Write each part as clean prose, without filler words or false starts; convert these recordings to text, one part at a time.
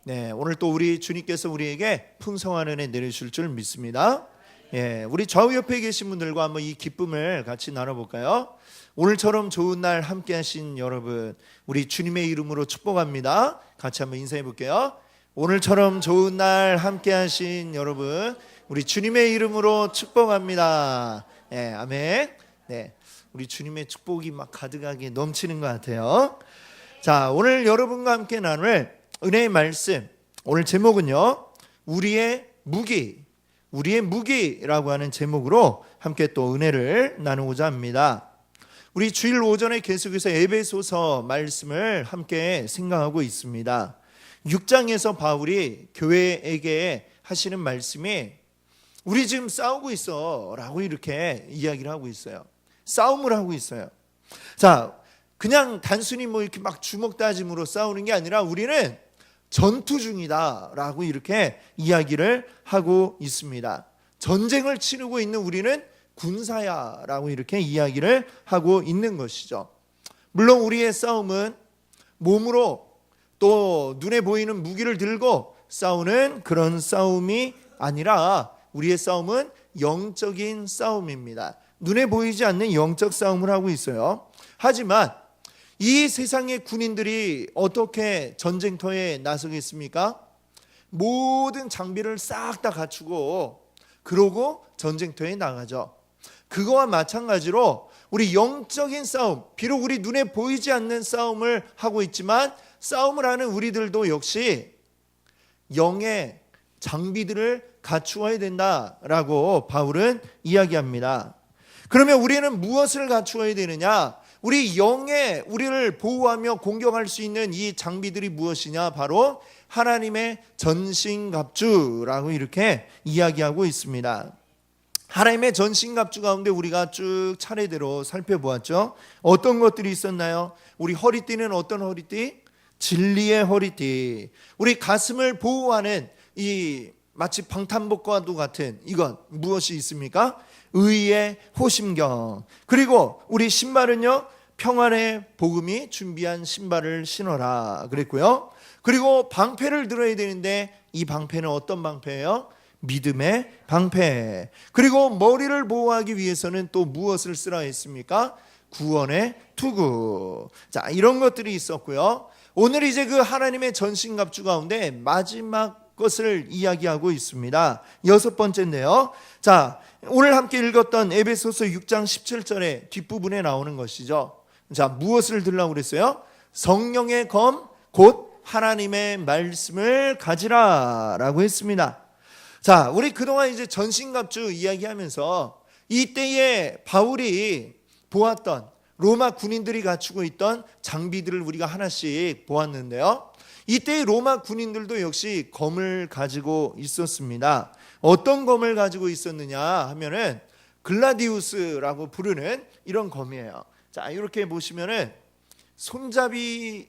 네, 오늘 또 우리 주님께서 우리에게 풍성한 은혜 내리실 줄 믿습니다. 우리 좌우 옆에 계신 분들과 한번 이 기쁨을 같이 나눠볼까요? 오늘처럼 좋은 날 함께 하신 여러분, 우리 주님의 이름으로 축복합니다. 같이 한번 인사해 볼게요. 오늘처럼 좋은 날 함께 하신 여러분, 우리 주님의 이름으로 축복합니다. 아멘. 네, 우리 주님의 축복이 막 가득하게 넘치는 것 같아요. 자, 오늘 여러분과 함께 나눌 은혜의 말씀, 오늘 제목은요, 우리의 무기라고 하는 제목으로 함께 또 은혜를 나누고자 합니다. 우리 주일 오전에 계속해서 에베소서 말씀을 함께 생각하고 있습니다. 6장에서 바울이 교회에게 하시는 말씀이 우리 지금 싸우고 있어 라고 이렇게 이야기를 하고 있어요. 싸움을 하고 있어요. 자, 그냥 단순히 뭐 이렇게 막 주먹 다짐으로 싸우는 게 아니라 우리는 전투 중이다 라고 이렇게 이야기를 하고 있습니다. 전쟁을 치르고 있는 우리는 군사야 라고 이렇게 이야기를 하고 있는 것이죠. 물론 우리의 싸움은 몸으로 또 눈에 보이는 무기를 들고 싸우는 그런 싸움이 아니라 우리의 싸움은 영적인 싸움입니다. 눈에 보이지 않는 영적 싸움을 하고 있어요. 하지만 이 세상의 군인들이 어떻게 전쟁터에 나서겠습니까? 모든 장비를 싹 다 갖추고 그러고 전쟁터에 나가죠. 그거와 마찬가지로 우리 영적인 싸움, 비록 우리 눈에 보이지 않는 싸움을 하고 있지만 싸움을 하는 우리들도 역시 영의 장비들을 갖추어야 된다라고 바울은 이야기합니다. 그러면 우리는 무엇을 갖추어야 되느냐? 우리 영에 우리를 보호하며 공격할 수 있는 이 장비들이 무엇이냐? 바로 하나님의 전신갑주라고 이렇게 이야기하고 있습니다. 하나님의 전신갑주 가운데 우리가 쭉 차례대로 살펴보았죠. 어떤 것들이 있었나요? 우리 허리띠는 어떤 허리띠? 진리의 허리띠. 우리 가슴을 보호하는 이 마치 방탄복과도 같은 이건 무엇이 있습니까? 의의 호심경. 그리고 우리 신발은요, 평안의 복음이 준비한 신발을 신어라 그랬고요. 그리고 방패를 들어야 되는데 이 방패는 어떤 방패예요? 믿음의 방패. 그리고 머리를 보호하기 위해서는 또 무엇을 쓰라 했습니까? 구원의 투구. 자, 이런 것들이 있었고요. 오늘 이제 그 하나님의 전신갑주 가운데 마지막 것을 이야기하고 있습니다. 6번째인데요. 자, 오늘 함께 읽었던 에베소서 6장 17절의 뒷부분에 나오는 것이죠. 자, 무엇을 들라고 그랬어요? 성령의 검, 곧 하나님의 말씀을 가지라 라고 했습니다. 자, 우리 그동안 이제 전신갑주 이야기하면서 이때에 바울이 보았던 로마 군인들이 갖추고 있던 장비들을 우리가 하나씩 보았는데요. 이때의 로마 군인들도 역시 검을 가지고 있었습니다. 어떤 검을 가지고 있었느냐 하면은 글라디우스라고 부르는 이런 검이에요. 자, 이렇게 보시면은 손잡이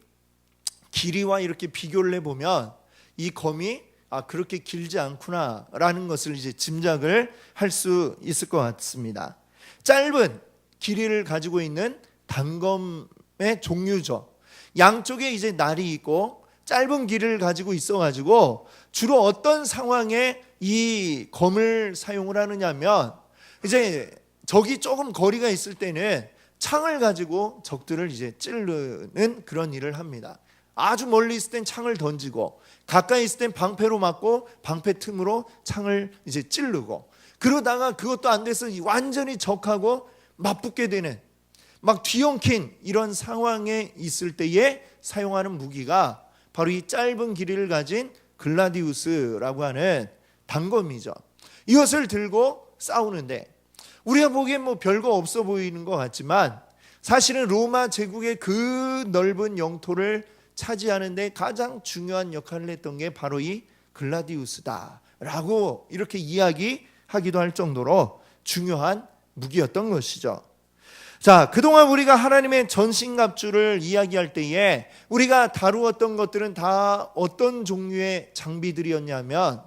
길이와 이렇게 비교를 해보면 이 검이 그렇게 길지 않구나라는 것을 이제 짐작을 할 수 있을 것 같습니다. 짧은 길이를 가지고 있는 단검의 종류죠. 양쪽에 이제 날이 있고 짧은 길이를 가지고 있어가지고 주로 어떤 상황에 이 검을 사용을 하느냐면 이제 적이 조금 거리가 있을 때는 창을 가지고 적들을 이제 찌르는 그런 일을 합니다. 아주 멀리 있을 땐 창을 던지고 가까이 있을 땐 방패로 맞고 방패 틈으로 창을 이제 찌르고 그러다가 그것도 안 돼서 완전히 적하고 맞붙게 되는 막 뒤엉킨 이런 상황에 있을 때에 사용하는 무기가 바로 이 짧은 길이를 가진 글라디우스라고 하는 단검이죠. 이것을 들고 싸우는데 우리가 보기엔 뭐 별거 없어 보이는 것 같지만 사실은 로마 제국의 그 넓은 영토를 차지하는데 가장 중요한 역할을 했던 게 바로 이 글라디우스다라고 이렇게 이야기하기도 할 정도로 중요한 무기였던 것이죠. 자, 그동안 우리가 하나님의 전신갑주를 이야기할 때에 우리가 다루었던 것들은 다 어떤 종류의 장비들이었냐면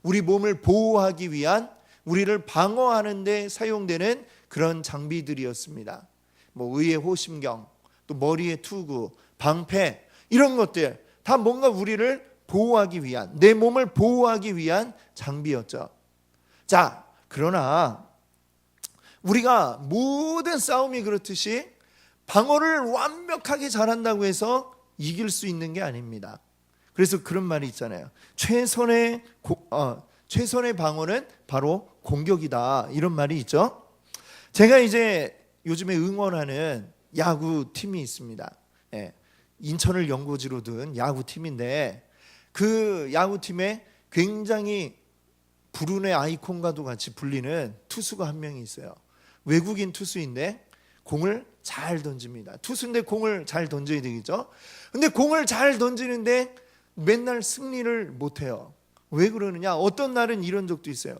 우리 몸을 보호하기 위한, 우리를 방어하는 데 사용되는 그런 장비들이었습니다. 뭐 의의 호심경, 또 머리의 투구, 방패, 이런 것들 다 뭔가 우리를 보호하기 위한, 내 몸을 보호하기 위한 장비였죠. 자, 그러나 우리가 모든 싸움이 그렇듯이 방어를 완벽하게 잘한다고 해서 이길 수 있는 게 아닙니다. 그래서 그런 말이 있잖아요. 최선의 방어는 바로 공격이다, 이런 말이 있죠. 제가 이제 요즘에 응원하는 야구 팀이 있습니다. 인천을 연고지로 둔 야구 팀인데, 그 야구 팀에 굉장히 불운의 아이콘과도 같이 불리는 투수가 한 명이 있어요. 외국인 투수인데 공을 잘 던집니다. 투수인데 공을 잘 던져야 되겠죠. 근데 공을 잘 던지는데 맨날 승리를 못해요. 왜 그러느냐? 어떤 날은 이런 적도 있어요.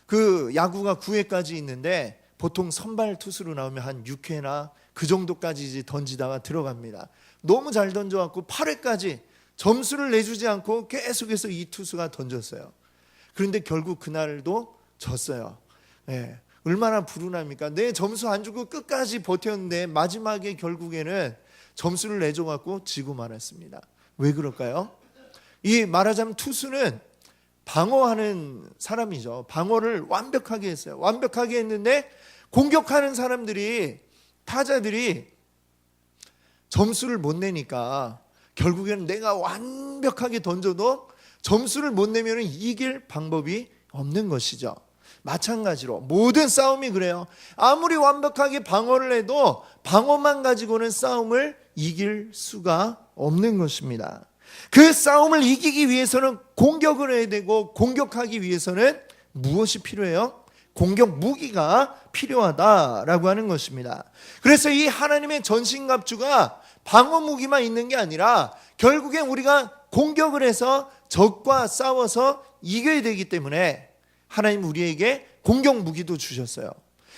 그 야구가 9회까지 있는데 보통 선발 투수로 나오면 한 6회나 그 정도까지 이제 던지다가 들어갑니다. 너무 잘 던져갖고 8회까지 점수를 내주지 않고 계속해서 이 투수가 던졌어요. 그런데 결국 그날도 졌어요. 얼마나 불운합니까? 내 점수 안 주고 끝까지 버텼는데 마지막에 결국에는 점수를 내줘갖고 지고 말았습니다. 왜 그럴까요? 이 말하자면 투수는 방어하는 사람이죠. 방어를 완벽하게 했어요. 완벽하게 했는데 공격하는 사람들이, 타자들이 점수를 못 내니까 결국에는 내가 완벽하게 던져도 점수를 못 내면 이길 방법이 없는 것이죠. 마찬가지로 모든 싸움이 그래요. 아무리 완벽하게 방어를 해도 방어만 가지고는 싸움을 이길 수가 없는 것입니다. 그 싸움을 이기기 위해서는 공격을 해야 되고, 공격하기 위해서는 무엇이 필요해요? 공격 무기가 필요하다라고 하는 것입니다. 그래서 이 하나님의 전신갑주가 방어 무기만 있는 게 아니라 결국엔 우리가 공격을 해서 적과 싸워서 이겨야 되기 때문에 하나님 우리에게 공격 무기도 주셨어요.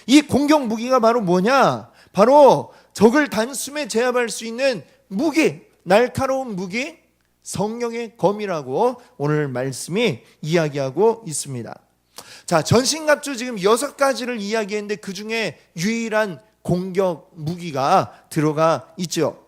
이 공격 무기가 바로 뭐냐? 바로 적을 단숨에 제압할 수 있는 무기, 날카로운 무기, 성령의 검이라고 오늘 말씀이 이야기하고 있습니다. 자, 전신갑주 지금 6가지를 이야기했는데 그 중에 유일한 공격 무기가 들어가 있죠.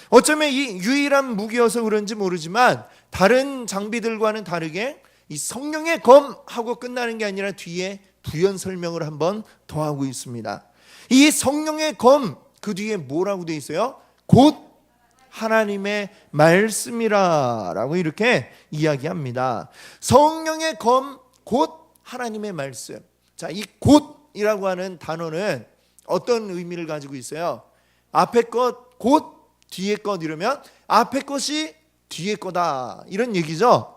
어쩌면 이 유일한 무기여서 그런지 모르지만 다른 장비들과는 다르게 이 성령의 검하고 끝나는 게 아니라 뒤에 부연 설명을 한번 더 하고 있습니다. 이 성령의 검, 그 뒤에 뭐라고 되어 있어요? 곧 하나님의 말씀이라라고 이렇게 이야기합니다. 성령의 검, 곧 하나님의 말씀. 자, 이 곧이라고 하는 단어는 어떤 의미를 가지고 있어요? 앞에 것, 곧 뒤에 것 이러면 앞에 것이 뒤에 거다, 이런 얘기죠.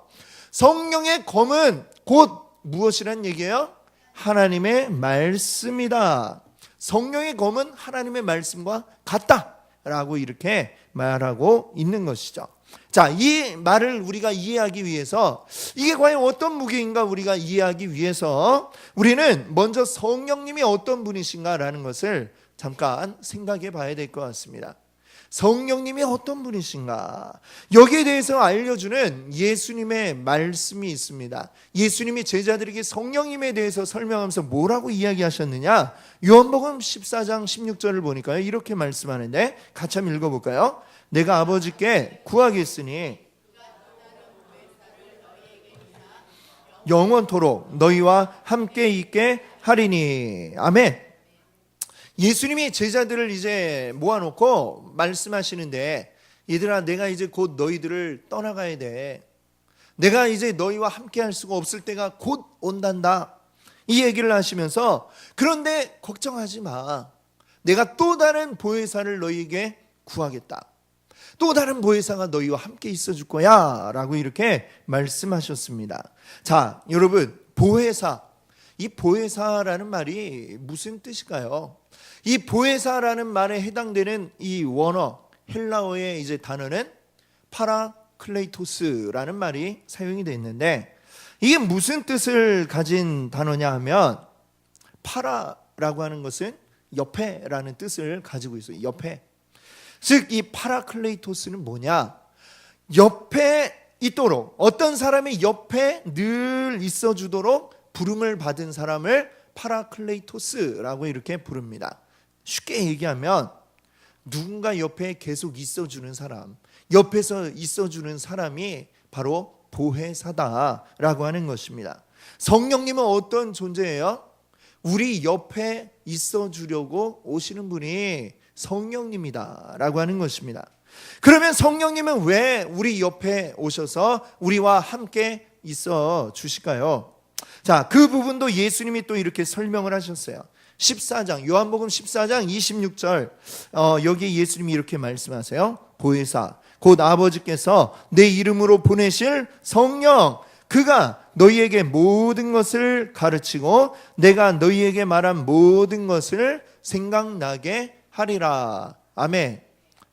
성령의 검은 곧 무엇이란 얘기예요? 하나님의 말씀이다. 성령의 검은 하나님의 말씀과 같다라고 이렇게 말하고 있는 것이죠. 자, 이 말을 우리가 이해하기 위해서 이게 과연 어떤 무기인가 우리가 이해하기 위해서 우리는 먼저 성령님이 어떤 분이신가라는 것을 잠깐 생각해 봐야 될 것 같습니다. 성령님이 어떤 분이신가? 여기에 대해서 알려주는 예수님의 말씀이 있습니다. 예수님이 제자들에게 성령님에 대해서 설명하면서 뭐라고 이야기하셨느냐? 요한복음 14장 16절을 보니까요, 이렇게 말씀하는데 같이 한번 읽어볼까요? 내가 아버지께 구하겠으니 영원토록 너희와 함께 있게 하리니. 아멘. 예수님이 제자들을 이제 모아놓고 말씀하시는데, 얘들아, 내가 이제 곧 너희들을 떠나가야 돼. 내가 이제 너희와 함께 할 수가 없을 때가 곧 온단다, 이 얘기를 하시면서, 그런데 걱정하지 마. 내가 또 다른 보혜사를 너희에게 구하겠다. 또 다른 보혜사가 너희와 함께 있어줄 거야 라고 이렇게 말씀하셨습니다. 자, 여러분, 보혜사, 이 보혜사라는 말이 무슨 뜻일까요? 이 보혜사라는 말에 해당되는 이 원어, 헬라어의 이제 단어는 파라클레이토스라는 말이 사용이 되어 있는데, 이게 무슨 뜻을 가진 단어냐 하면, 파라라고 하는 것은 옆에라는 뜻을 가지고 있어요. 옆에. 즉 이 파라클레이토스는 뭐냐? 옆에 있도록, 어떤 사람이 옆에 늘 있어주도록 부름을 받은 사람을 파라클레이토스라고 이렇게 부릅니다. 쉽게 얘기하면 누군가 옆에 계속 있어주는 사람, 옆에서 있어주는 사람이 바로 보혜사다라고 하는 것입니다. 성령님은 어떤 존재예요? 우리 옆에 있어 주려고 오시는 분이 성령님이다라고 하는 것입니다. 그러면 성령님은 왜 우리 옆에 오셔서 우리와 함께 있어 주실까요? 자, 그 부분도 예수님이 또 이렇게 설명을 하셨어요. 14장, 요한복음 14장 26절, 여기 예수님이 이렇게 말씀하세요. 보혜사, 곧 아버지께서 내 이름으로 보내실 성령, 그가 너희에게 모든 것을 가르치고 내가 너희에게 말한 모든 것을 생각나게 하리라. 아멘.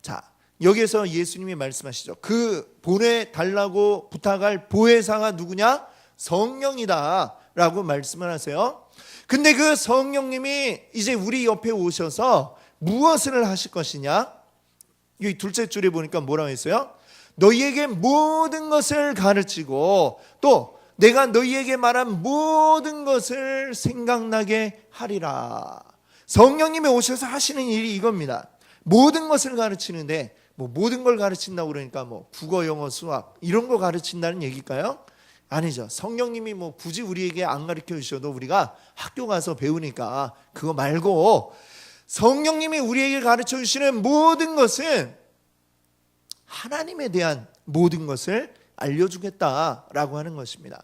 자, 여기서 예수님이 말씀하시죠. 그 보내달라고 부탁할 보혜사가 누구냐? 성령이다 라고 말씀을 하세요. 근데 그 성령님이 이제 우리 옆에 오셔서 무엇을 하실 것이냐? 이 둘째 줄에 보니까 뭐라고 했어요? 너희에게 모든 것을 가르치고 또 내가 너희에게 말한 모든 것을 생각나게 하리라. 성령님이 오셔서 하시는 일이 이겁니다. 모든 것을 가르치는데 모든 걸 가르친다고 그러니까 국어, 영어, 수학 이런 거 가르친다는 얘기일까요? 아니죠. 성령님이 굳이 우리에게 안 가르쳐 주셔도 우리가 학교 가서 배우니까 그거 말고 성령님이 우리에게 가르쳐 주시는 모든 것은 하나님에 대한 모든 것을 알려주겠다라고 하는 것입니다.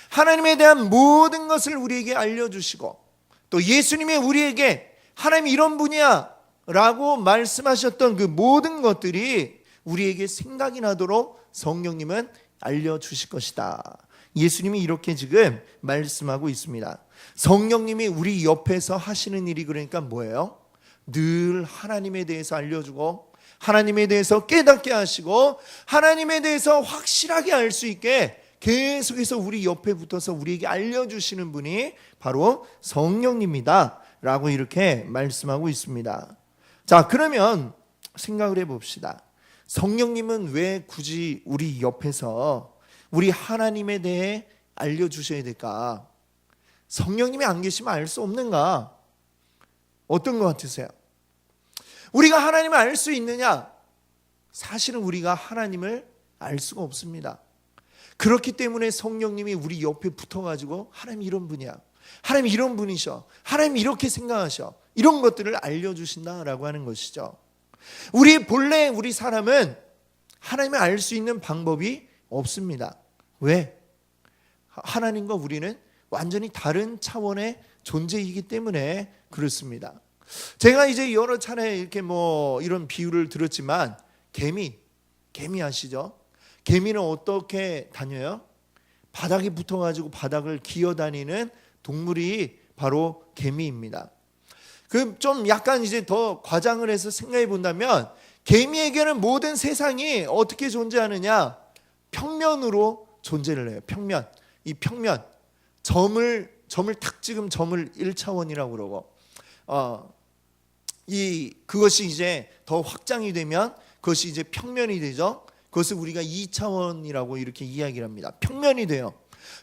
하나님에 대한 모든 것을 우리에게 알려주시고 또 예수님이 우리에게 하나님 이런 분이야 라고 말씀하셨던 그 모든 것들이 우리에게 생각이 나도록 성령님은 알려주실 것이다. 예수님이 이렇게 지금 말씀하고 있습니다. 성령님이 우리 옆에서 하시는 일이 그러니까 뭐예요? 늘 하나님에 대해서 알려주고 하나님에 대해서 깨닫게 하시고 하나님에 대해서 확실하게 알 수 있게 계속해서 우리 옆에 붙어서 우리에게 알려주시는 분이 바로 성령님이다 라고 이렇게 말씀하고 있습니다. 자, 그러면 생각을 해봅시다. 성령님은 왜 굳이 우리 옆에서 우리 하나님에 대해 알려주셔야 될까? 성령님이 안 계시면 알 수 없는가? 어떤 것 같으세요? 우리가 하나님을 알 수 있느냐? 사실은 우리가 하나님을 알 수가 없습니다. 그렇기 때문에 성령님이 우리 옆에 붙어가지고 하나님 이런 분이야, 하나님 이런 분이셔, 하나님 이렇게 생각하셔, 이런 것들을 알려주신다라고 하는 것이죠. 본래 우리 사람은 하나님을 알 수 있는 방법이 없습니다. 왜? 하나님과 우리는 완전히 다른 차원의 존재이기 때문에 그렇습니다. 제가 이제 여러 차례 이렇게 이런 비유를 들었지만 개미 아시죠? 개미는 어떻게 다녀요? 바닥에 붙어가지고 바닥을 기어다니는 동물이 바로 개미입니다. 그 좀 약간 이제 더 과장을 해서 생각해 본다면 개미에게는 모든 세상이 어떻게 존재하느냐? 평면으로 존재를 해요. 평면. 이 평면. 점을 탁 찍으면 점을 1차원이라고 그러고 그것이 이제 더 확장이 되면 그것이 이제 평면이 되죠. 그것을 우리가 2차원이라고 이렇게 이야기를 합니다. 평면이 돼요.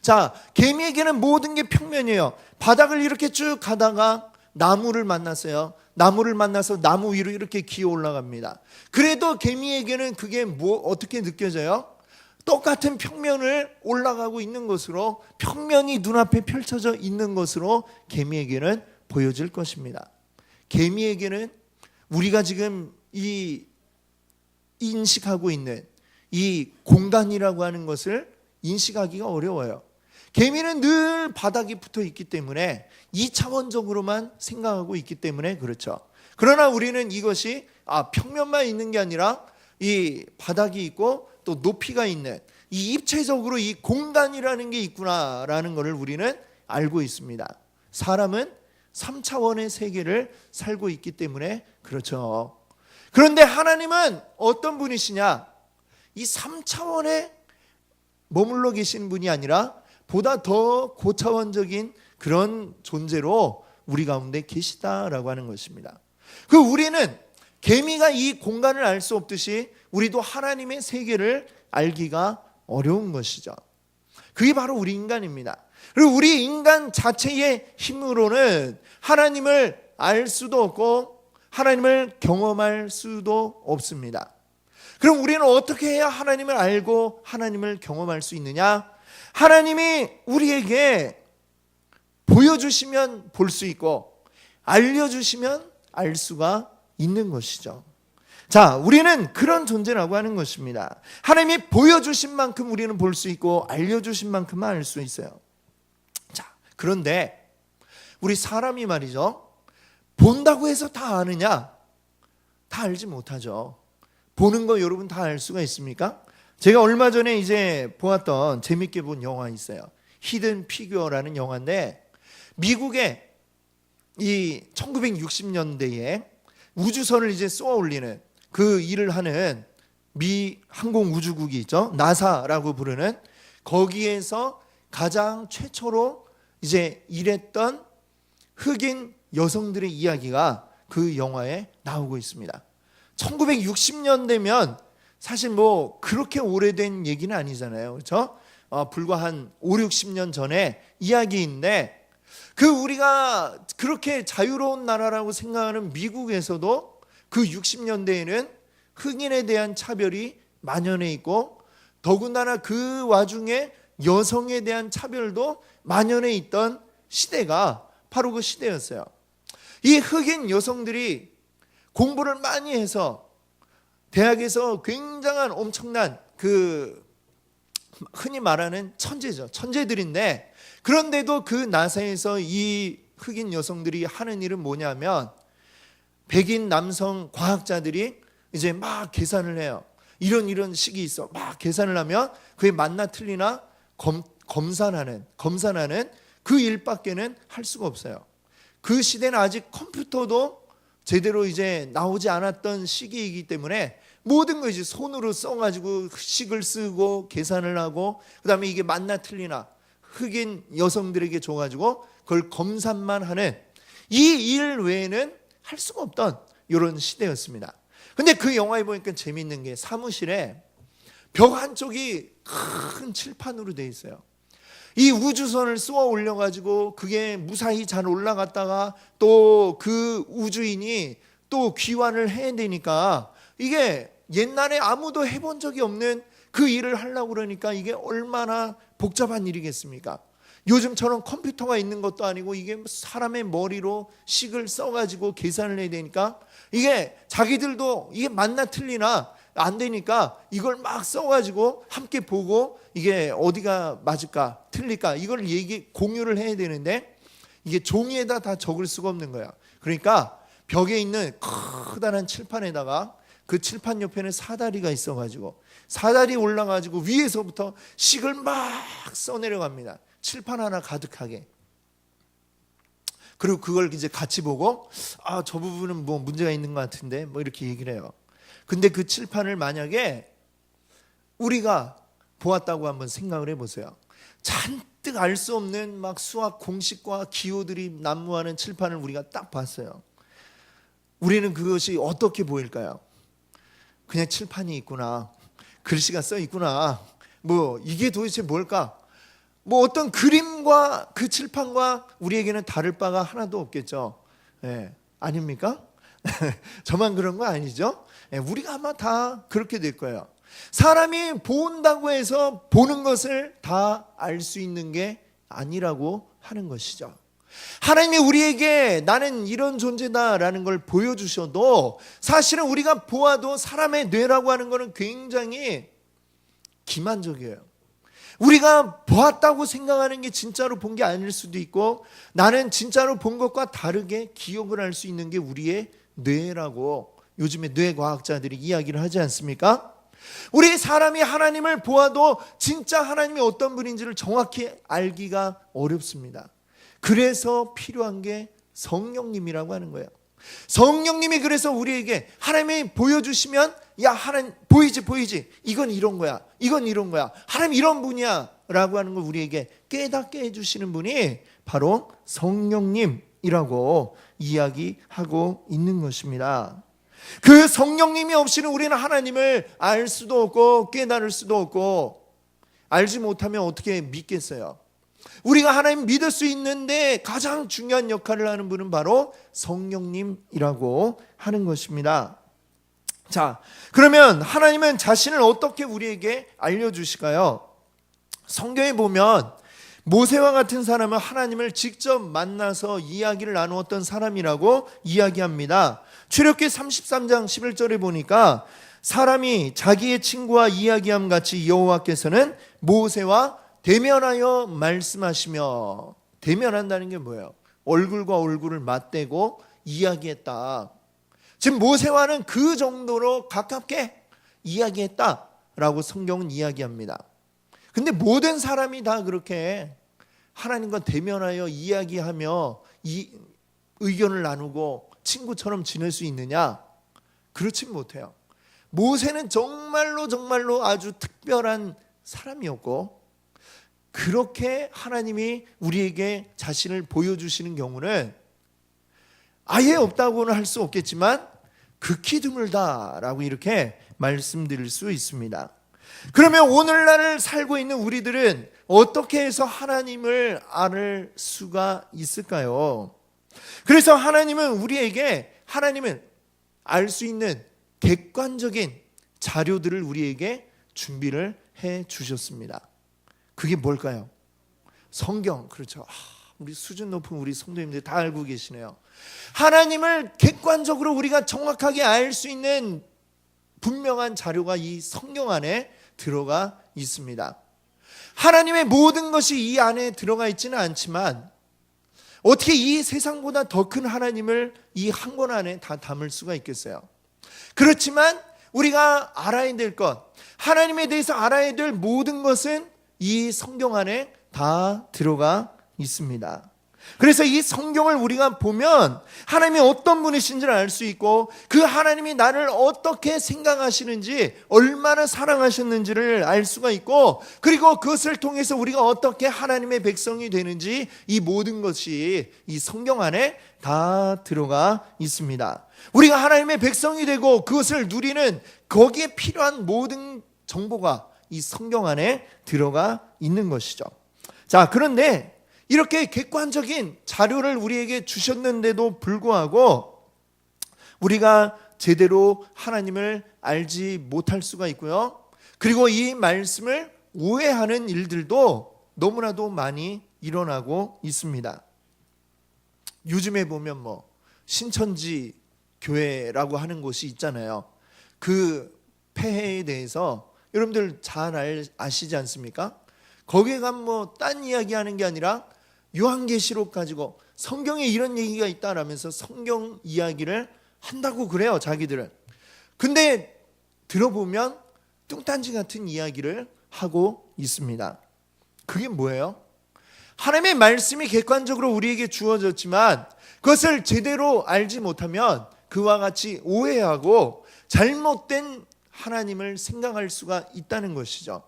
자, 개미에게는 모든 게 평면이에요. 바닥을 이렇게 쭉 가다가 나무를 만났어요. 나무를 만나서 나무 위로 이렇게 기어 올라갑니다. 그래도 개미에게는 그게 어떻게 느껴져요? 똑같은 평면을 올라가고 있는 것으로, 평면이 눈앞에 펼쳐져 있는 것으로 개미에게는 보여질 것입니다. 개미에게는 우리가 지금 이 인식하고 있는 이 공간이라고 하는 것을 인식하기가 어려워요. 개미는 늘 바닥에 붙어 있기 때문에 2차원적으로만 생각하고 있기 때문에 그렇죠. 그러나 우리는 이것이 평면만 있는 게 아니라 이 바닥이 있고 또 높이가 있는 이 입체적으로 이 공간이라는 게 있구나라는 것을 우리는 알고 있습니다. 사람은 3차원의 세계를 살고 있기 때문에 그렇죠. 그런데 하나님은 어떤 분이시냐? 이 3차원에 머물러 계신 분이 아니라 보다 더 고차원적인 그런 존재로 우리 가운데 계시다라고 하는 것입니다. 우리는 개미가 이 공간을 알 수 없듯이 우리도 하나님의 세계를 알기가 어려운 것이죠. 그게 바로 우리 인간입니다. 그리고 우리 인간 자체의 힘으로는 하나님을 알 수도 없고 하나님을 경험할 수도 없습니다. 그럼 우리는 어떻게 해야 하나님을 알고 하나님을 경험할 수 있느냐? 하나님이 우리에게 보여주시면 볼 수 있고 알려주시면 알 수가 있는 것이죠. 자, 우리는 그런 존재라고 하는 것입니다. 하나님이 보여주신 만큼 우리는 볼 수 있고 알려주신 만큼만 알 수 있어요. 자, 그런데 우리 사람이 말이죠, 본다고 해서 다 아느냐? 다 알지 못하죠. 보는 거 여러분 다 알 수가 있습니까? 제가 얼마 전에 이제 보았던 재밌게 본 영화 있어요. 히든 피규어라는 영화인데, 미국의 이 1960년대에 우주선을 이제 쏘아 올리는 그 일을 하는 미 항공우주국이 있죠. 나사라고 부르는, 거기에서 가장 최초로 이제 일했던 흑인 여성들의 이야기가 그 영화에 나오고 있습니다. 1960년대면 사실 뭐 그렇게 오래된 얘기는 아니잖아요. 그렇죠? 불과 한 5, 60년 전에 이야기인데, 그 우리가 그렇게 자유로운 나라라고 생각하는 미국에서도 그 60년대에는 흑인에 대한 차별이 만연해 있고, 더군다나 그 와중에 여성에 대한 차별도 만연해 있던 시대가 바로 그 시대였어요. 이 흑인 여성들이 공부를 많이 해서 대학에서 굉장한 엄청난 그 흔히 말하는 천재죠. 천재들인데, 그런데도 그 나사에서 이 흑인 여성들이 하는 일은 뭐냐면, 백인 남성 과학자들이 이제 막 계산을 해요. 이런 식이 있어. 막 계산을 하면 그게 맞나 틀리나 검산하는 그 일밖에는 할 수가 없어요. 그 시대는 아직 컴퓨터도 제대로 이제 나오지 않았던 시기이기 때문에 모든 거 이제 손으로 써가지고 식을 쓰고 계산을 하고, 그 다음에 이게 맞나 틀리나 흑인 여성들에게 줘가지고 그걸 검산만 하는, 이 일 외에는 할 수가 없던 이런 시대였습니다. 근데 그 영화에 보니까 재밌는 게, 사무실에 벽 한쪽이 큰 칠판으로 돼 있어요. 이 우주선을 쏘아 올려가지고 그게 무사히 잘 올라갔다가 또 그 우주인이 또 귀환을 해야 되니까, 이게 옛날에 아무도 해본 적이 없는 그 일을 하려고 그러니까 이게 얼마나 복잡한 일이겠습니까? 요즘처럼 컴퓨터가 있는 것도 아니고 이게 사람의 머리로 식을 써가지고 계산을 해야 되니까, 이게 자기들도 이게 맞나 틀리나 안 되니까 이걸 막 써가지고 함께 보고 이게 어디가 맞을까 틀릴까 이걸 공유를 해야 되는데, 이게 종이에다 다 적을 수가 없는 거야. 그러니까 벽에 있는 커다란 칠판에다가, 그 칠판 옆에는 사다리가 있어가지고 사다리 올라가지고 위에서부터 식을 막 써내려갑니다. 칠판 하나 가득하게. 그리고 그걸 이제 같이 보고, 저 부분은 뭐 문제가 있는 것 같은데 뭐 이렇게 얘기를 해요. 근데 그 칠판을 만약에 우리가 보았다고 한번 생각을 해보세요. 잔뜩 알 수 없는 막 수학 공식과 기호들이 난무하는 칠판을 우리가 딱 봤어요. 우리는 그것이 어떻게 보일까요? 그냥 칠판이 있구나, 글씨가 써 있구나, 뭐 이게 도대체 뭘까? 뭐 어떤 그림과 그 칠판과 우리에게는 다를 바가 하나도 없겠죠. 아닙니까? 저만 그런 거 아니죠? 우리가 아마 다 그렇게 될 거예요. 사람이 본다고 해서 보는 것을 다 알 수 있는 게 아니라고 하는 것이죠. 하나님이 우리에게 나는 이런 존재다라는 걸 보여주셔도, 사실은 우리가 보아도 사람의 뇌라고 하는 것은 굉장히 기만적이에요. 우리가 보았다고 생각하는 게 진짜로 본 게 아닐 수도 있고, 나는 진짜로 본 것과 다르게 기억을 할 수 있는 게 우리의 뇌라고 요즘에 뇌과학자들이 이야기를 하지 않습니까? 우리 사람이 하나님을 보아도 진짜 하나님이 어떤 분인지를 정확히 알기가 어렵습니다. 그래서 필요한 게 성령님이라고 하는 거예요. 성령님이 그래서 우리에게 하나님이 보여주시면, 야 하나님 보이지 이건 이런 거야, 이건 이런 거야, 하나님 이런 분이야 라고 하는 걸 우리에게 깨닫게 해주시는 분이 바로 성령님이라고 이야기하고 있는 것입니다. 그 성령님이 없이는 우리는 하나님을 알 수도 없고 깨달을 수도 없고, 알지 못하면 어떻게 믿겠어요? 우리가 하나님 믿을 수 있는데 가장 중요한 역할을 하는 분은 바로 성령님이라고 하는 것입니다. 자, 그러면 하나님은 자신을 어떻게 우리에게 알려주실까요? 성경에 보면 모세와 같은 사람은 하나님을 직접 만나서 이야기를 나누었던 사람이라고 이야기합니다. 출애굽기 33장 11절에 보니까 사람이 자기의 친구와 이야기함 같이 여호와께서는 모세와 대면하여 말씀하시며, 대면한다는 게 뭐예요? 얼굴과 얼굴을 맞대고 이야기했다. 지금 모세와는 그 정도로 가깝게 이야기했다라고 성경은 이야기합니다. 근데 모든 사람이 다 그렇게 하나님과 대면하여 이야기하며 의견을 나누고 친구처럼 지낼 수 있느냐? 그렇지 못해요. 모세는 정말로 아주 특별한 사람이었고, 그렇게 하나님이 우리에게 자신을 보여주시는 경우는 아예 없다고는 할 수 없겠지만 극히 드물다라고 이렇게 말씀드릴 수 있습니다. 그러면 오늘날을 살고 있는 우리들은 어떻게 해서 하나님을 알 수가 있을까요? 그래서 하나님은 우리에게, 하나님은 알 수 있는 객관적인 자료들을 우리에게 준비를 해 주셨습니다. 그게 뭘까요? 성경. 그렇죠. 우리 수준 높은 우리 성도님들 다 알고 계시네요. 하나님을 객관적으로 우리가 정확하게 알 수 있는 분명한 자료가 이 성경 안에 들어가 있습니다. 하나님의 모든 것이 이 안에 들어가 있지는 않지만 어떻게 이 세상보다 더 큰 하나님을 이 한 권 안에 다 담을 수가 있겠어요? 그렇지만 우리가 알아야 될 것, 하나님에 대해서 알아야 될 모든 것은 이 성경 안에 다 들어가 있습니다. 그래서 이 성경을 우리가 보면 하나님이 어떤 분이신지를 알 수 있고, 그 하나님이 나를 어떻게 생각하시는지, 얼마나 사랑하셨는지를 알 수가 있고, 그리고 그것을 통해서 우리가 어떻게 하나님의 백성이 되는지, 이 모든 것이 이 성경 안에 다 들어가 있습니다. 우리가 하나님의 백성이 되고 그것을 누리는 거기에 필요한 모든 정보가 이 성경 안에 들어가 있는 것이죠. 자, 그런데 이렇게 객관적인 자료를 우리에게 주셨는데도 불구하고 우리가 제대로 하나님을 알지 못할 수가 있고요. 그리고 이 말씀을 오해하는 일들도 너무나도 많이 일어나고 있습니다. 요즘에 보면 신천지 교회라고 하는 곳이 있잖아요. 그 폐해에 대해서 여러분들 잘 아시지 않습니까? 거기에 가면 딴 이야기 하는 게 아니라 요한계시록 가지고 성경에 이런 얘기가 있다라면서 성경 이야기를 한다고 그래요, 자기들은. 근데 들어보면 뚱딴지 같은 이야기를 하고 있습니다. 그게 뭐예요? 하나님의 말씀이 객관적으로 우리에게 주어졌지만 그것을 제대로 알지 못하면 그와 같이 오해하고 잘못된 하나님을 생각할 수가 있다는 것이죠.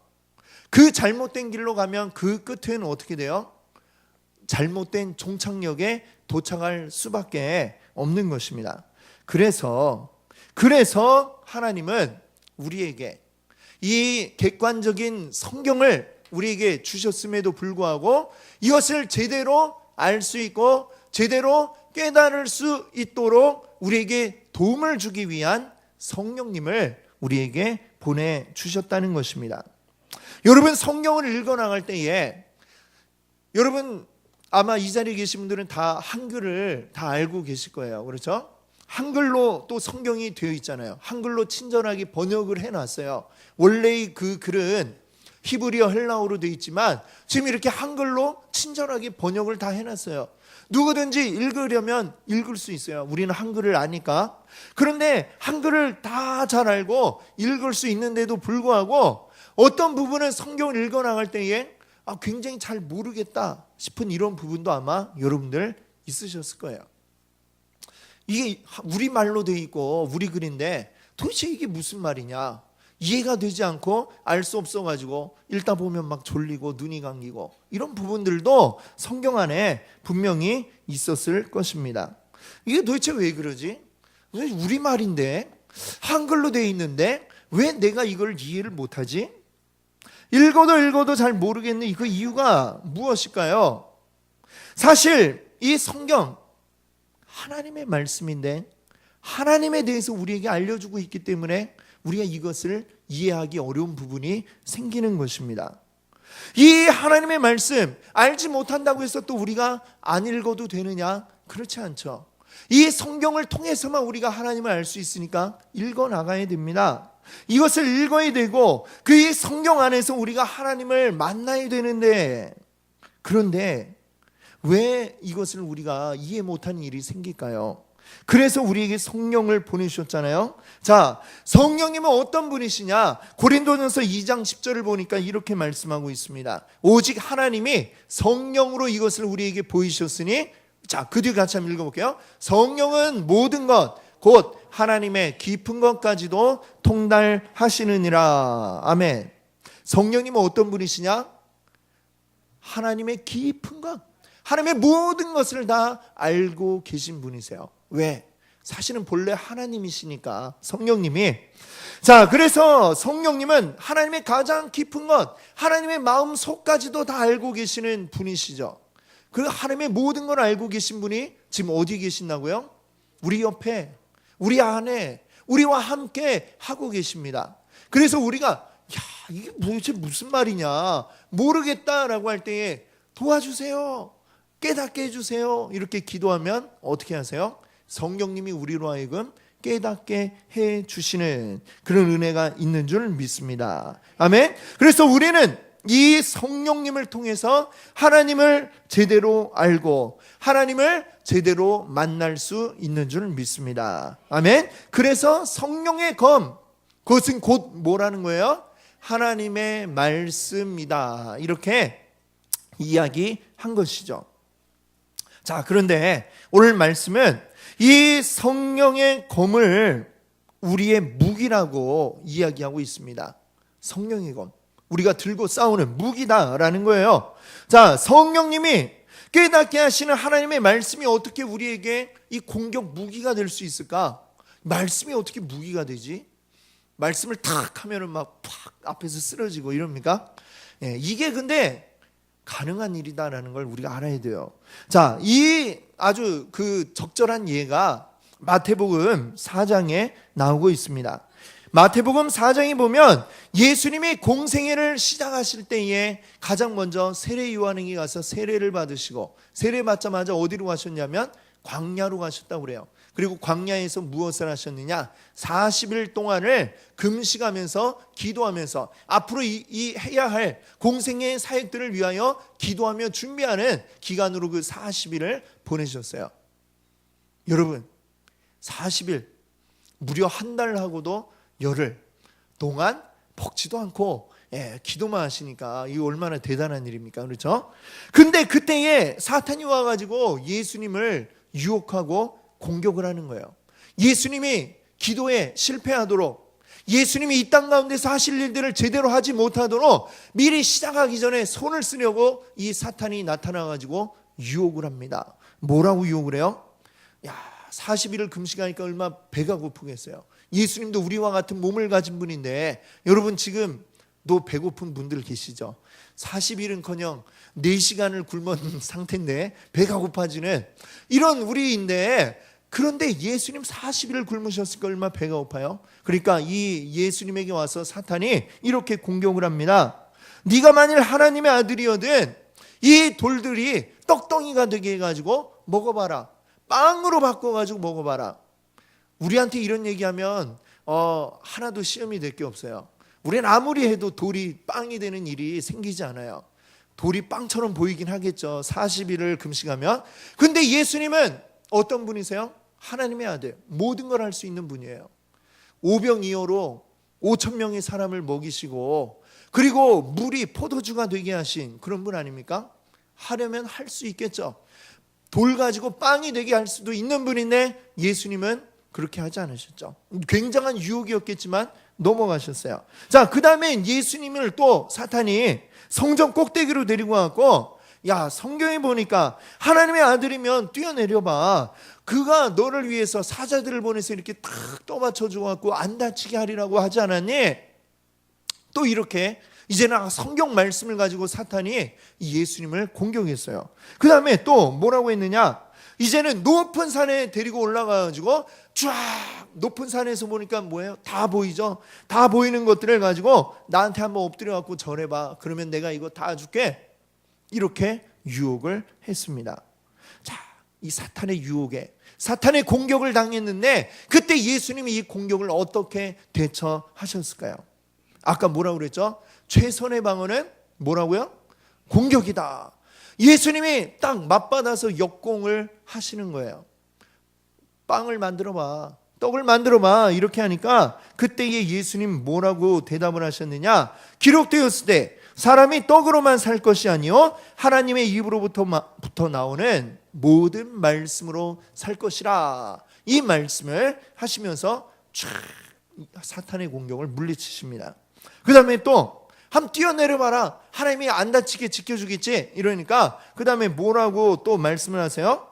그 잘못된 길로 가면 그 끝은 어떻게 돼요? 잘못된 종착역에 도착할 수밖에 없는 것입니다. 그래서 하나님은 우리에게 이 객관적인 성경을 우리에게 주셨음에도 불구하고 이것을 제대로 알 수 있고 제대로 깨달을 수 있도록 우리에게 도움을 주기 위한 성령님을 우리에게 보내주셨다는 것입니다. 여러분, 성경을 읽어나갈 때에 여러분 아마 이 자리에 계신 분들은 다 한글을 다 알고 계실 거예요. 그렇죠? 한글로 또 성경이 되어 있잖아요. 한글로 친절하게 번역을 해놨어요. 원래의 그 글은 히브리어 헬라어로 되어 있지만 지금 이렇게 한글로 친절하게 번역을 다 해놨어요. 누구든지 읽으려면 읽을 수 있어요. 우리는 한글을 아니까. 그런데 한글을 다 잘 알고 읽을 수 있는데도 불구하고 어떤 부분은 성경을 읽어나갈 때에 굉장히 잘 모르겠다 싶은 이런 부분도 아마 여러분들 있으셨을 거예요. 이게 우리말로 되어 있고 우리 글인데 도대체 이게 무슨 말이냐, 이해가 되지 않고 알 수 없어가지고 읽다 보면 막 졸리고 눈이 감기고 이런 부분들도 성경 안에 분명히 있었을 것입니다. 이게 도대체 왜 그러지? 왜 우리말인데 한글로 되어 있는데 왜 내가 이걸 이해를 못하지? 읽어도 잘 모르겠는 그 이유가 무엇일까요? 사실 이 성경 하나님의 말씀인데 하나님에 대해서 우리에게 알려주고 있기 때문에 우리가 이것을 이해하기 어려운 부분이 생기는 것입니다. 이 하나님의 말씀 알지 못한다고 해서 또 우리가 안 읽어도 되느냐? 그렇지 않죠. 이 성경을 통해서만 우리가 하나님을 알 수 있으니까 읽어 나가야 됩니다. 이것을 읽어야 되고 그 성경 안에서 우리가 하나님을 만나야 되는데, 그런데 왜 이것을 우리가 이해 못하는 일이 생길까요? 그래서 우리에게 성령을 보내주셨잖아요. 자, 성령님은 어떤 분이시냐? 고린도전서 2장 10절을 보니까 이렇게 말씀하고 있습니다. 오직 하나님이 성령으로 이것을 우리에게 보이셨으니, 자, 그 뒤에 같이 한번 읽어볼게요. 성령은 모든 것 곧 하나님의 깊은 것까지도 통달하시느니라. 아멘. 성령님은 어떤 분이시냐? 하나님의 깊은 것, 하나님의 모든 것을 다 알고 계신 분이세요. 왜? 사실은 본래 하나님이시니까 성령님이. 자, 그래서 성령님은 하나님의 가장 깊은 것, 하나님의 마음 속까지도 다 알고 계시는 분이시죠. 그 하나님의 모든 걸 알고 계신 분이 지금 어디 계신다고요? 우리 옆에, 우리 안에, 우리와 함께 하고 계십니다. 그래서 우리가 야, 이게 도대체 무슨 말이냐 모르겠다라고 할 때에 도와주세요, 깨닫게 해주세요, 이렇게 기도하면 어떻게 하세요? 성령님이 우리로 하여금 깨닫게 해주시는 그런 은혜가 있는 줄 믿습니다. 아멘. 그래서 우리는 이 성령님을 통해서 하나님을 제대로 알고 하나님을 제대로 만날 수 있는 줄 믿습니다. 아멘. 그래서 성령의 검, 그것은 곧 뭐라는 거예요? 하나님의 말씀이다, 이렇게 이야기한 것이죠. 자, 그런데 오늘 말씀은 이 성령의 검을 우리의 무기라고 이야기하고 있습니다. 성령의 검, 우리가 들고 싸우는 무기다라는 거예요. 자, 성령님이 깨닫게 하시는 하나님의 말씀이 어떻게 우리에게 이 공격 무기가 될 수 있을까? 말씀이 어떻게 무기가 되지? 말씀을 탁 하면은 막 팍 앞에서 쓰러지고 이럽니까? 예, 이게 근데 가능한 일이다라는 걸 우리가 알아야 돼요. 자, 이 아주 그 적절한 예가 마태복음 4장에 나오고 있습니다. 마태복음 4장에 보면 예수님이 공생애를 시작하실 때에 가장 먼저 세례 요한에게 가서 세례를 받으시고, 세례 받자마자 어디로 가셨냐면 광야로 가셨다고 그래요. 그리고 광야에서 무엇을 하셨느냐? 40일 동안을 금식하면서 기도하면서 앞으로 이 해야 할 공생애의 사역들을 위하여 기도하며 준비하는 기간으로 그 40일을 보내셨어요. 여러분, 40일, 무려 한 달하고도 열흘 동안 먹지도 않고 기도만 하시니까 이게 얼마나 대단한 일입니까? 그렇죠? 근데 그때에 사탄이 와가지고 예수님을 유혹하고 공격을 하는 거예요. 예수님이 기도에 실패하도록, 예수님이 이 땅 가운데서 하실 일들을 제대로 하지 못하도록 미리 시작하기 전에 손을 쓰려고 이 사탄이 나타나가지고 유혹을 합니다. 뭐라고 유혹을 해요? 야, 40일을 금식하니까 얼마나 배가 고프겠어요. 예수님도 우리와 같은 몸을 가진 분인데, 여러분 지금 또 배고픈 분들 계시죠? 40일은커녕 4시간을 굶은 상태인데 배가 고파지는 이런 우리인데, 그런데 예수님 40일을 굶으셨으니까 얼마나 배가 고파요? 그러니까 이 예수님에게 와서 사탄이 이렇게 공격을 합니다. 네가 만일 하나님의 아들이거든 이 돌들이 떡덩이가 되게 해가지고 먹어봐라, 빵으로 바꿔가지고 먹어봐라. 우리한테 이런 얘기하면 하나도 시험이 될 게 없어요. 우리는 아무리 해도 돌이 빵이 되는 일이 생기지 않아요. 돌이 빵처럼 보이긴 하겠죠, 40일을 금식하면. 근데 예수님은 어떤 분이세요? 하나님의 아들, 모든 걸 할 수 있는 분이에요. 오병이어로 5천 명의 사람을 먹이시고, 그리고 물이 포도주가 되게 하신 그런 분 아닙니까? 하려면 할 수 있겠죠. 돌 가지고 빵이 되게 할 수도 있는 분인데 예수님은 그렇게 하지 않으셨죠. 굉장한 유혹이었겠지만 넘어가셨어요. 자, 그 다음에 예수님을 또 사탄이 성전 꼭대기로 데리고 왔고, 야, 성경에 보니까 하나님의 아들이면 뛰어내려봐, 그가 너를 위해서 사자들을 보내서 이렇게 탁 떠받쳐주고 안 다치게 하리라고 하지 않았니? 또 이렇게 이제는 성경 말씀을 가지고 사탄이 예수님을 공격했어요. 그 다음에 또 뭐라고 했느냐? 이제는 높은 산에 데리고 올라가가지고 쫙 높은 산에서 보니까 뭐예요? 다 보이죠? 다 보이는 것들을 가지고 나한테 한번 엎드려갖고 절해봐. 그러면 내가 이거 다 줄게. 이렇게 유혹을 했습니다. 자, 이 사탄의 유혹에, 사탄의 공격을 당했는데 그때 예수님이 이 공격을 어떻게 대처하셨을까요? 아까 뭐라고 그랬죠? 최선의 방어는 뭐라고요? 공격이다. 예수님이 딱 맞받아서 역공을 하시는 거예요. 빵을 만들어봐, 떡을 만들어봐, 이렇게 하니까 그때에 예수님 뭐라고 대답을 하셨느냐? 기록되었을 때 사람이 떡으로만 살 것이 아니요 하나님의 입으로부터 나오는 모든 말씀으로 살 것이라. 이 말씀을 하시면서 쫙 사탄의 공격을 물리치십니다. 그 다음에 또 한번 뛰어내려봐라, 하나님이 안 다치게 지켜주겠지, 이러니까 그 다음에 뭐라고 또 말씀을 하세요?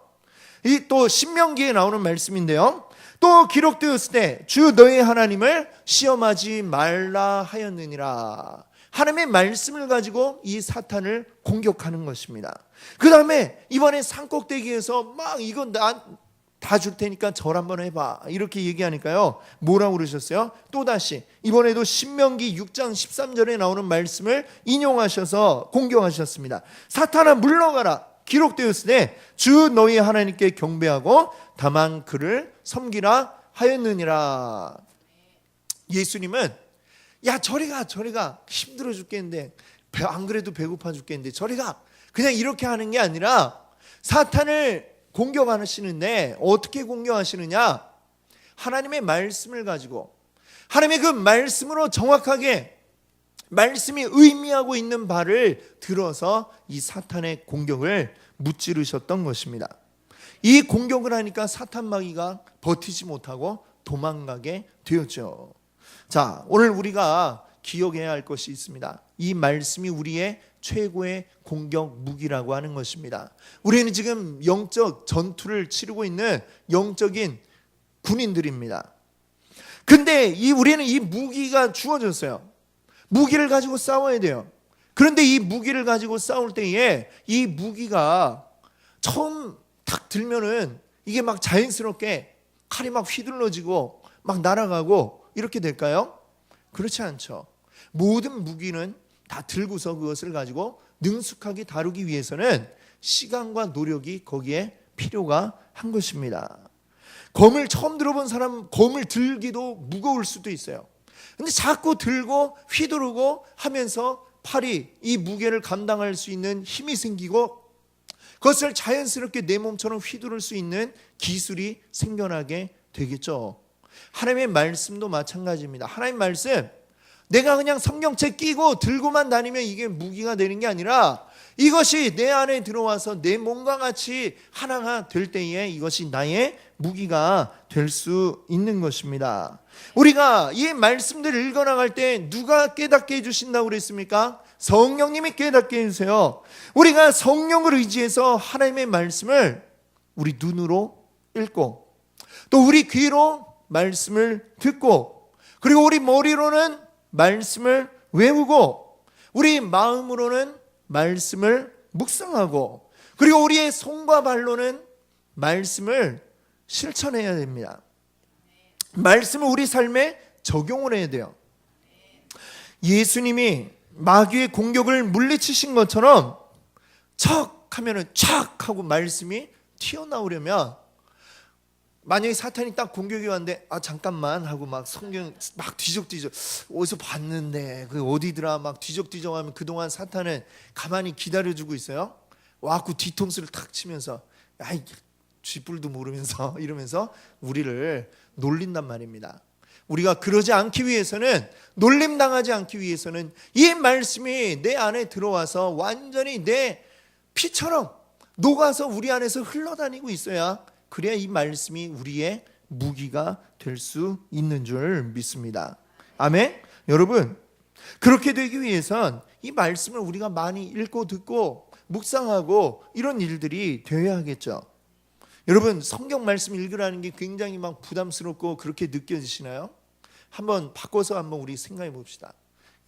이 또 신명기에 나오는 말씀인데요, 또 기록되었을 때 주 너의 하나님을 시험하지 말라 하였느니라. 하나님의 말씀을 가지고 이 사탄을 공격하는 것입니다. 그 다음에 이번에 산꼭대기에서 막 이건 다 줄 테니까 절 한번 해봐, 이렇게 얘기하니까요, 뭐라고 그러셨어요? 또다시 이번에도 신명기 6장 13절에 나오는 말씀을 인용하셔서 공격하셨습니다. 사탄아 물러가라. 기록되었을 때 주 너희 하나님께 경배하고 다만 그를 섬기라 하였느니라. 예수님은 야 저리 가 힘들어 죽겠는데, 안 그래도 배고파 죽겠는데 저리 가, 그냥 이렇게 하는 게 아니라 사탄을 공격하시는데 어떻게 공격하시느냐? 하나님의 말씀을 가지고, 하나님의 그 말씀으로 정확하게 말씀이 의미하고 있는 바를 들어서 이 사탄의 공격을 무찌르셨던 것입니다. 이 공격을 하니까 사탄 마귀가 버티지 못하고 도망가게 되었죠. 자, 오늘 우리가 기억해야 할 것이 있습니다. 이 말씀이 우리의 최고의 공격 무기라고 하는 것입니다. 우리는 지금 영적 전투를 치르고 있는 영적인 군인들입니다. 근데 우리는 이 무기가 주어졌어요. 무기를 가지고 싸워야 돼요. 그런데 이 무기를 가지고 싸울 때에 이 무기가 처음 탁 들면은 이게 막 자연스럽게 칼이 막 휘둘러지고 막 날아가고 이렇게 될까요? 그렇지 않죠. 모든 무기는 다 들고서 그것을 가지고 능숙하게 다루기 위해서는 시간과 노력이 거기에 필요가 한 것입니다. 검을 처음 들어본 사람, 검을 들기도 무거울 수도 있어요. 근데 자꾸 들고 휘두르고 하면서 팔이 이 무게를 감당할 수 있는 힘이 생기고 그것을 자연스럽게 내 몸처럼 휘두를 수 있는 기술이 생겨나게 되겠죠. 하나님의 말씀도 마찬가지입니다. 하나님의 말씀, 내가 그냥 성경책 끼고 들고만 다니면 이게 무기가 되는 게 아니라 이것이 내 안에 들어와서 내 몸과 같이 하나가 될 때에 이것이 나의 무기가 될 수 있는 것입니다. 우리가 이 말씀들을 읽어나갈 때 누가 깨닫게 해주신다고 그랬습니까? 성령님이 깨닫게 해주세요. 우리가 성령을 의지해서 하나님의 말씀을 우리 눈으로 읽고 또 우리 귀로 말씀을 듣고 그리고 우리 머리로는 말씀을 외우고 우리 마음으로는 말씀을 묵상하고 그리고 우리의 손과 발로는 말씀을 실천해야 됩니다. 말씀을 우리 삶에 적용을 해야 돼요. 예수님이 마귀의 공격을 물리치신 것처럼 척 하면은 촥 하고 말씀이 튀어나오려면 만약에 사탄이 딱 공격이 왔는데 잠깐만 하고 막 성경 막 뒤적뒤적 어디서 봤는데 그 어디더라 막 뒤적뒤적 하면 그동안 사탄은 가만히 기다려주고 있어요. 와갖고 뒤통수를 탁 치면서 아이 쥐뿔도 모르면서 이러면서 우리를 놀린단 말입니다. 우리가 그러지 않기 위해서는 놀림당하지 않기 위해서는 이 말씀이 내 안에 들어와서 완전히 내 피처럼 녹아서 우리 안에서 흘러다니고 있어야 그래야 이 말씀이 우리의 무기가 될 수 있는 줄 믿습니다. 아멘? 여러분, 그렇게 되기 위해선 이 말씀을 우리가 많이 읽고 듣고 묵상하고 이런 일들이 되어야 하겠죠. 여러분, 성경 말씀 읽으라는 게 굉장히 막 부담스럽고 그렇게 느껴지시나요? 한번 바꿔서 한번 우리 생각해 봅시다.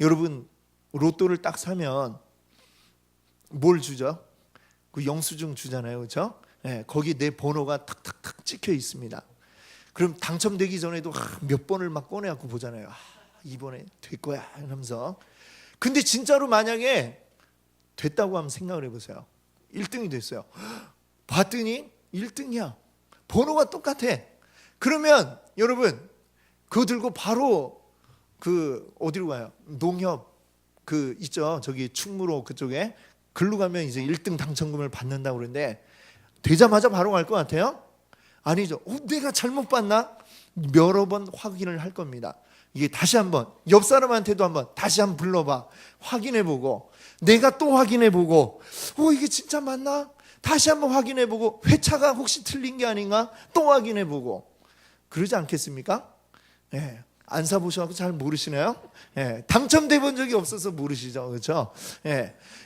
여러분, 로또를 딱 사면 뭘 주죠? 그 영수증 주잖아요. 그렇죠? 거기 내 번호가 탁탁탁 찍혀 있습니다. 그럼 당첨되기 전에도 몇 번을 막 꺼내갖고 보잖아요. 이번에 될 거야 이러면서. 근데 진짜로 만약에 됐다고 하면 생각을 해보세요. 1등이 됐어요. 봤더니 1등이야. 번호가 똑같아. 그러면 여러분 그거 들고 바로 어디로 가요? 농협 있죠. 저기 충무로 그쪽에 글로 가면 이제 1등 당첨금을 받는다고 그러는데 되자마자 바로 갈 것 같아요? 아니죠. 내가 잘못 봤나? 여러 번 확인을 할 겁니다. 이게 다시 한번 옆 사람한테도 한번 다시 한번 불러봐. 확인해보고 내가 또 확인해보고 이게 진짜 맞나? 다시 한번 확인해보고 회차가 혹시 틀린 게 아닌가? 또 확인해보고 그러지 않겠습니까? 안 사보셔서 잘 모르시나요? 당첨돼 본 적이 없어서 모르시죠, 그렇죠?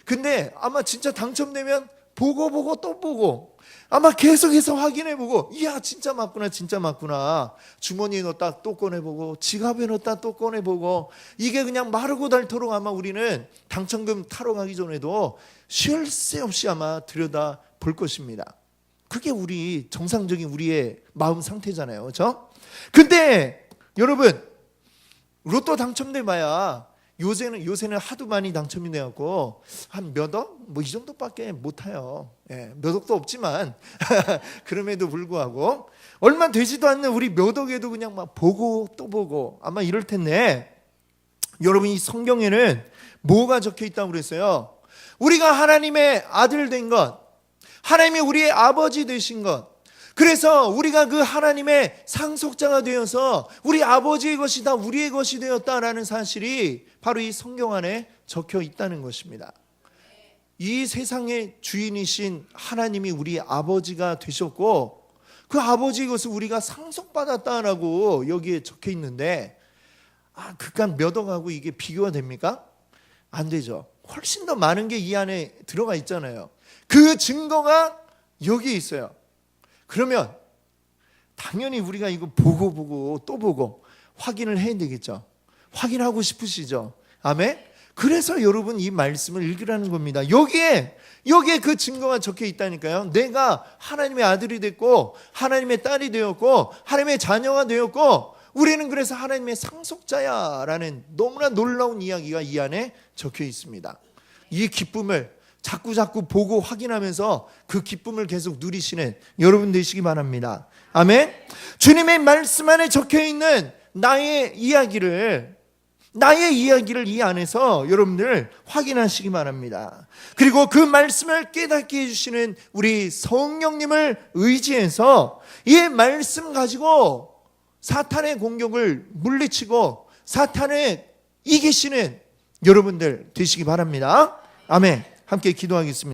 근데 아마 진짜 당첨되면 보고 또 보고 아마 계속해서 확인해보고 이야 진짜 맞구나 진짜 맞구나 주머니에 넣었다 또 꺼내보고 지갑에 넣었다 또 꺼내보고 이게 그냥 마르고 닳도록 아마 우리는 당첨금 타러 가기 전에도 쉴 새 없이 아마 들여다 볼 것입니다. 그게 우리 정상적인 우리의 마음 상태잖아요, 그렇죠? 근데 여러분 로또 당첨돼 봐야 요새는 하도 많이 당첨이 돼갖고 한 몇 억? 뭐 이 정도밖에 못 타요. 몇 억도 없지만 그럼에도 불구하고 얼마 되지도 않는 우리 몇 억에도 그냥 막 보고 또 보고 아마 이럴 텐데 여러분 이 성경에는 뭐가 적혀 있다고 그랬어요? 우리가 하나님의 아들 된 것, 하나님이 우리의 아버지 되신 것, 그래서 우리가 그 하나님의 상속자가 되어서 우리 아버지의 것이 다 우리의 것이 되었다라는 사실이 바로 이 성경 안에 적혀 있다는 것입니다. 이 세상의 주인이신 하나님이 우리 아버지가 되셨고 그 아버지의 것을 우리가 상속받았다라고 여기에 적혀 있는데 그간 몇 억하고 이게 비교가 됩니까? 안 되죠. 훨씬 더 많은 게 이 안에 들어가 있잖아요. 그 증거가 여기에 있어요. 그러면 당연히 우리가 이거 보고 또 보고 확인을 해야 되겠죠. 확인하고 싶으시죠? 아멘? 그래서 여러분 이 말씀을 읽으라는 겁니다. 여기에 그 증거가 적혀 있다니까요. 내가 하나님의 아들이 됐고 하나님의 딸이 되었고 하나님의 자녀가 되었고 우리는 그래서 하나님의 상속자야라는 너무나 놀라운 이야기가 이 안에 적혀 있습니다. 이 기쁨을 자꾸 보고 확인하면서 그 기쁨을 계속 누리시는 여러분 되시기 바랍니다. 아멘. 주님의 말씀 안에 적혀있는 나의 이야기를 이 안에서 여러분들 확인하시기 바랍니다. 그리고 그 말씀을 깨닫게 해주시는 우리 성령님을 의지해서 이 말씀 가지고 사탄의 공격을 물리치고 사탄을 이기시는 여러분들 되시기 바랍니다. 아멘. 함께 기도하겠습니다.